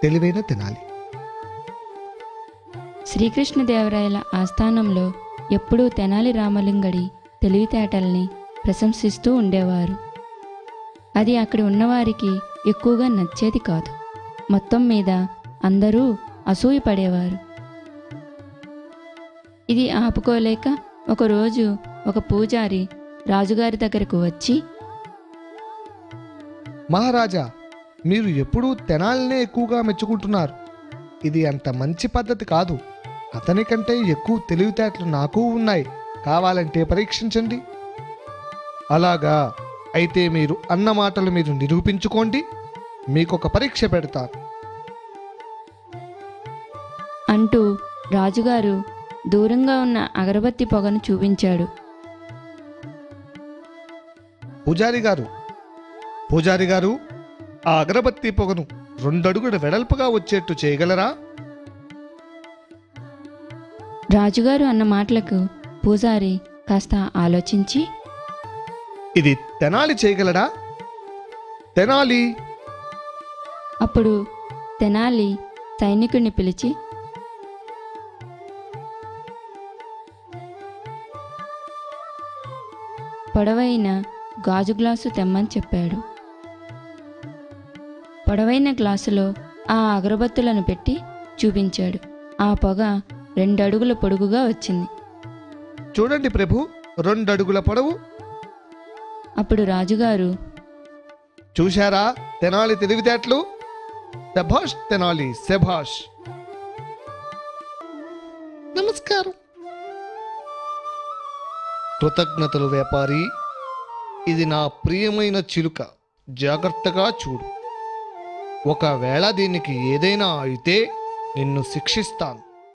తెలివైన తెనాలి. శ్రీకృష్ణదేవరాయల ఆస్థానంలో ఎప్పుడూ తెనాలి రామలింగడి తెలివితేటల్ని ప్రశంసిస్తూ ఉండేవారు. అది అక్కడి ఉన్నవారికి ఎక్కువగా నచ్చేది కాదు. మొత్తం మీద అందరూ అసూయపడేవారు. ఇది ఆపుకోలేక ఒకరోజు ఒక పూజారి రాజుగారి దగ్గరకు వచ్చి, మహారాజా, మీరు ఎప్పుడూ తెనాలినే ఎక్కువగా మెచ్చుకుంటున్నారు. ఇది అంత మంచి పద్ధతి కాదు. అతనికంటే ఎక్కువ తెలివితేటలు నాకు ఉన్నాయి. కావాలంటే పరీక్షించండి. అలాగా? అయితే మీరు అన్న మాటలు మీరు నిరూపించుకోండి. మీకొక పరీక్ష పెడతాను అంటూ రాజుగారు దూరంగా ఉన్న అగరబత్తి పొగను చూపించాడు. పూజారి గారు, ఆ అగరబత్తి పొగను 2 అడుగుల వెడల్పుగా వచ్చేట్టు చేయగలరా? రాజుగారు అన్న మాటలకు పూజారి కాస్త ఆలోచించి, ఇది తెనాలి చేయగలడా? తెనాలి! అప్పుడు తెనాలి సైనికుడిని పిలిచి, పొడవైన గాజు గ్లాసు తెమ్మని చెప్పాడు. పొడవైన గ్లాసులో ఆ అగరబత్తులను పెట్టి చూపించాడు. ఆ పొగ 2 అడుగుల పొడుగుగా వచ్చింది. చూడండి ప్రభు, 2 అడుగుల పొడవు. అప్పుడు రాజుగారు, చూశారా తెనాలి తెలివితేటలు? శభాష్ తెనాలి, శభాష్. నమస్కారం. కృతజ్ఞతలు వ్యాపారి. ఇది నా ప్రియమైన చిలుక. జాగ్రత్తగా చూడు. ఒకవేళ దీనికి ఏదైనా అయితే నిన్ను శిక్షిస్తాను.